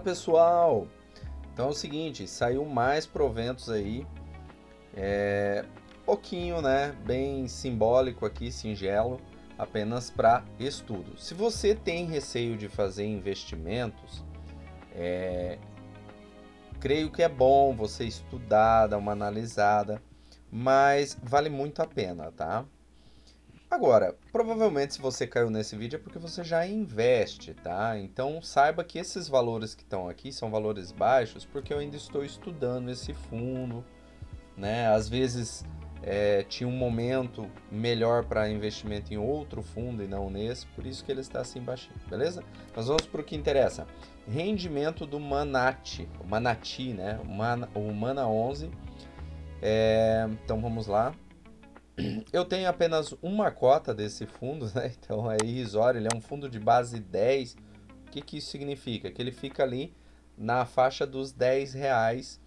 pessoal! Então é o seguinte, saiu mais proventos aí, pouquinho, né? Bem simbólico aqui, singelo, apenas para estudo. Se você tem receio de fazer investimentos, creio que é bom você estudar, dar uma analisada, mas vale muito a pena, tá? Agora, provavelmente se você caiu nesse vídeo é porque você já investe, tá? Então saiba que esses valores que estão aqui são valores baixos porque eu ainda estou estudando esse fundo, né? Às vezes tinha um momento melhor para investimento em outro fundo e não nesse, por isso que ele está assim baixinho, beleza? Mas vamos para o que interessa. Rendimento do Manati, o Manati, né? O Mana 11. Então vamos lá. Eu tenho apenas uma cota desse fundo, né? Então é irrisório, ele é um fundo de base 10. O que que isso significa? Que ele fica ali na faixa dos R$ 10,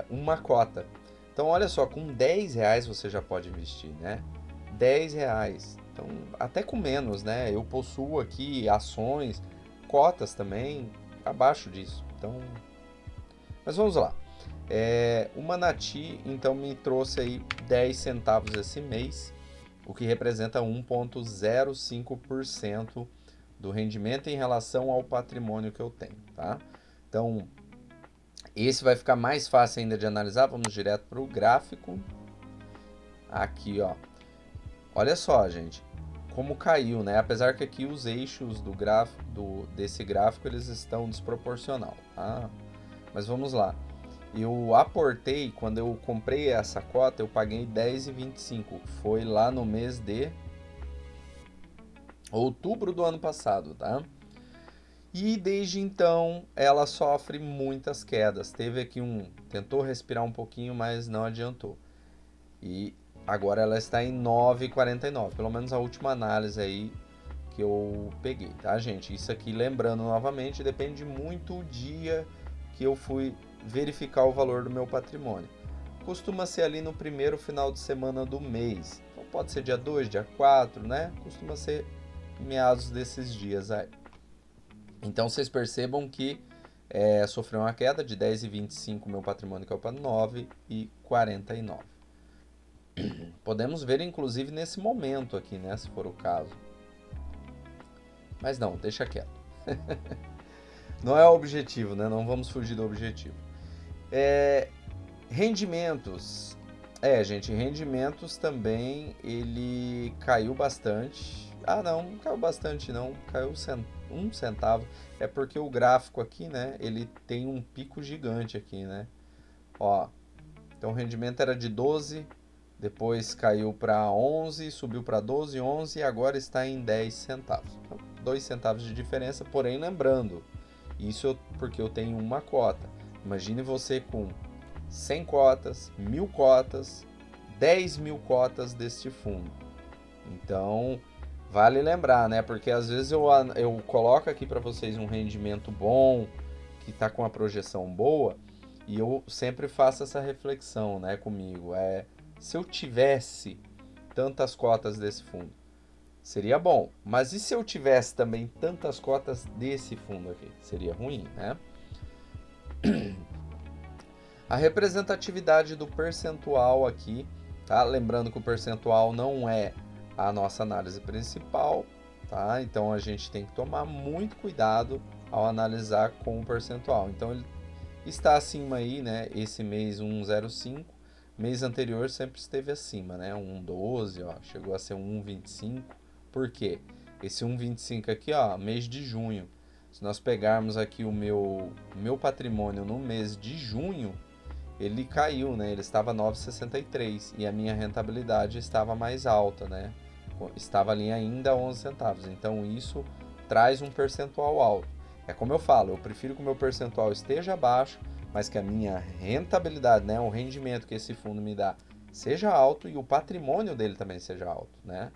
uma cota. Então olha só, com R$ 10 você já pode investir, né? R$ 10. Então, até com menos, né? Eu possuo aqui ações, cotas também, abaixo disso. Então, mas vamos lá. O Manati, então, me trouxe aí 10 centavos esse mês, o que representa 1,05% do rendimento em relação ao patrimônio que eu tenho, tá? Então, esse vai ficar mais fácil ainda de analisar. Vamos direto para o gráfico. Aqui, ó. Olha só, gente, como caiu, né? Apesar que aqui os eixos desse gráfico eles estão desproporcional, tá? Mas vamos lá. Eu aportei, quando eu comprei essa cota, eu paguei R$10,25. Foi lá no mês de outubro do ano passado, tá? E desde então ela sofre muitas quedas. Teve aqui tentou respirar um pouquinho, mas não adiantou. E agora ela está em 9,49, pelo menos a última análise aí que eu peguei, tá, gente? Isso aqui, lembrando novamente, depende muito do dia que eu fui verificar o valor do meu patrimônio. Costuma ser ali no primeiro final de semana do mês. Então pode ser dia 2, dia 4, né? Costuma ser meados desses dias aí. Então vocês percebam que sofreu uma queda de 10,25, meu patrimônio caiu para 9,49. Podemos ver inclusive nesse momento aqui, né? Se for o caso. Mas não, deixa quieto. Não é o objetivo, né? Não vamos fugir do objetivo. Rendimentos. Gente, rendimentos também ele caiu bastante. Ah, não caiu bastante não. Caiu um centavo. É porque o gráfico aqui, né? Ele tem um pico gigante aqui, né? Ó, então o rendimento era de 12, depois caiu para 11, subiu para 12, 11 e agora está em 10 centavos. Então, 2 centavos de diferença, porém lembrando, isso porque eu tenho uma cota. Imagine você com 100 cotas, 1000 cotas, 10.000 cotas deste fundo. Então, vale lembrar, né? Porque às vezes eu coloco aqui para vocês um rendimento bom, que está com uma projeção boa, e eu sempre faço essa reflexão, né, comigo. Se eu tivesse tantas cotas desse fundo, seria bom. Mas e se eu tivesse também tantas cotas desse fundo aqui? Seria ruim, né? A representatividade do percentual aqui, tá? Lembrando que o percentual não é a nossa análise principal, tá? Então a gente tem que tomar muito cuidado ao analisar com o percentual. Então ele está acima aí, né? Esse mês 1,05, mês anterior sempre esteve acima, né? 1,12, ó, chegou a ser 1,25. Por quê? Esse 1,25 aqui, ó, mês de junho. Se nós pegarmos aqui o meu patrimônio no mês de junho, ele caiu, né? Ele estava 9,63 e a minha rentabilidade estava mais alta, né? Estava ali ainda 11 centavos. Então isso traz um percentual alto. É como eu falo, eu prefiro que o meu percentual esteja baixo, mas que a minha rentabilidade, né, o rendimento que esse fundo me dá, seja alto e o patrimônio dele também seja alto, né?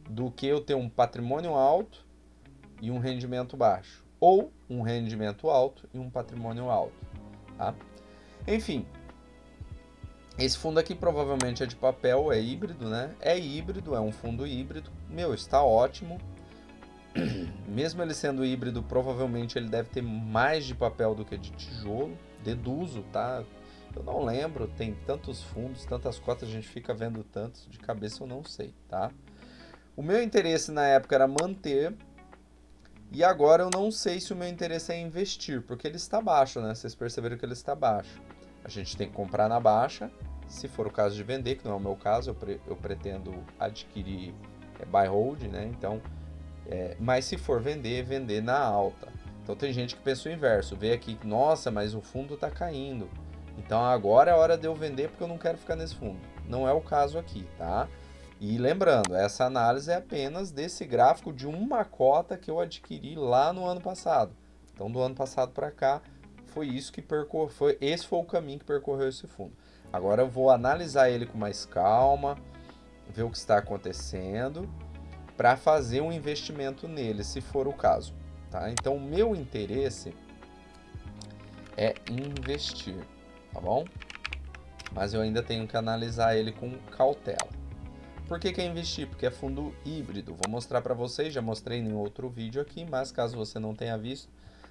Do que eu ter um patrimônio alto e um rendimento baixo, ou um rendimento alto e um patrimônio alto, tá? Enfim, esse fundo aqui provavelmente é de papel, é híbrido, né? É híbrido, é um fundo híbrido. Meu, está ótimo. Mesmo ele sendo híbrido, provavelmente ele deve ter mais de papel do que de tijolo. Deduzo, tá? Eu não lembro, tem tantos fundos, tantas cotas, a gente fica vendo tantos, de cabeça eu não sei, tá? O meu interesse na época era manter, e agora eu não sei se o meu interesse é investir, porque ele está baixo, né? Vocês perceberam que ele está baixo. A gente tem que comprar na baixa, se for o caso de vender, que não é o meu caso, eu pretendo adquirir buy hold, né? Então, mas se for vender, vender na alta. Então tem gente que pensa o inverso, vê aqui, nossa, mas o fundo está caindo. Então agora é hora de eu vender porque eu não quero ficar nesse fundo. Não é o caso aqui, tá? E lembrando, essa análise é apenas desse gráfico de uma cota que eu adquiri lá no ano passado. Então do ano passado para cá foi isso que esse foi o caminho que percorreu esse fundo. Agora eu vou analisar ele com mais calma, ver o que está acontecendo para fazer um investimento nele, se for o caso, tá? Então o meu interesse é investir, tá bom? Mas eu ainda tenho que analisar ele com cautela. Por que que é investir? Porque é fundo híbrido. Vou mostrar para vocês, já mostrei em outro vídeo aqui, mas caso você não tenha visto.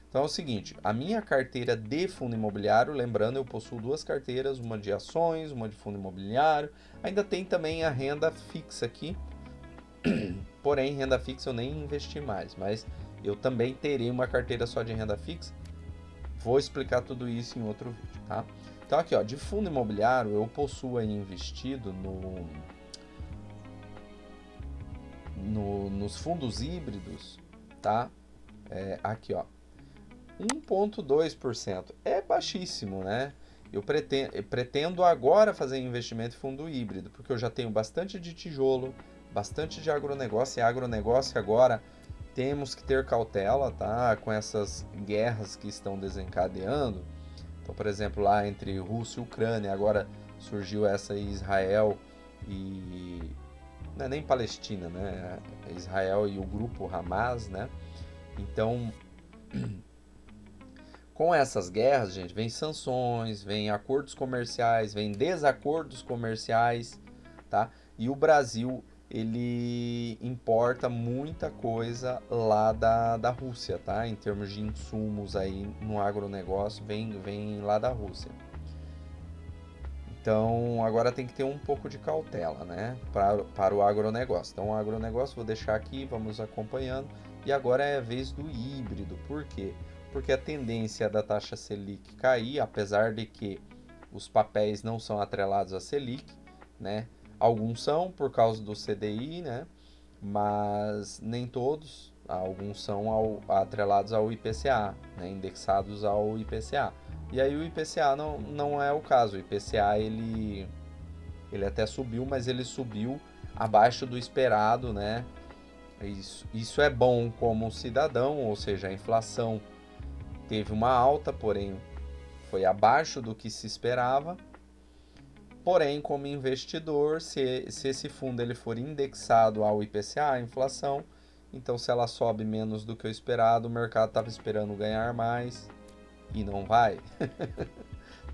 Então é o seguinte, a minha carteira de fundo imobiliário, lembrando, eu possuo duas carteiras, uma de ações, uma de fundo imobiliário. Ainda tem também a renda fixa aqui. Porém, renda fixa eu nem investi mais, mas eu também terei uma carteira só de renda fixa. Vou explicar tudo isso em outro vídeo, tá? Então aqui, ó, de fundo imobiliário eu possuo aí investido nos fundos híbridos, tá? Aqui, ó, 1,2%. É baixíssimo, né? Eu pretendo agora fazer investimento em fundo híbrido, porque eu já tenho bastante de tijolo, bastante de agronegócio, e agronegócio agora temos que ter cautela, tá? Com essas guerras que estão desencadeando. Então, por exemplo, lá entre Rússia e Ucrânia, agora surgiu essa Israel e... não é nem Palestina, né? É Israel e o grupo Hamas, né? Então, com essas guerras, gente, vem sanções, vem acordos comerciais, vem desacordos comerciais, tá? E o Brasil, ele importa muita coisa lá da Rússia, tá? Em termos de insumos aí no agronegócio, vem lá da Rússia. Então, agora tem que ter um pouco de cautela, né? Para o agronegócio. Então, o agronegócio, vou deixar aqui, vamos acompanhando. E agora é a vez do híbrido. Por quê? Porque a tendência da taxa Selic cair, apesar de que os papéis não são atrelados à Selic, né? Alguns são por causa do CDI, né? Mas nem todos. Alguns são atrelados ao IPCA, né? Indexados ao IPCA. E aí o IPCA não é o caso. O IPCA ele até subiu, mas ele subiu abaixo do esperado, né? Isso é bom como cidadão, ou seja, a inflação teve uma alta, porém foi abaixo do que se esperava. Porém, como investidor, se esse fundo ele for indexado ao IPCA, a inflação, então se ela sobe menos do que o esperado, o mercado estava esperando ganhar mais e não vai.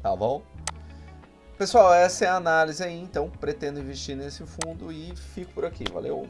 Tá bom? Pessoal, essa é a análise aí, então pretendo investir nesse fundo e fico por aqui. Valeu!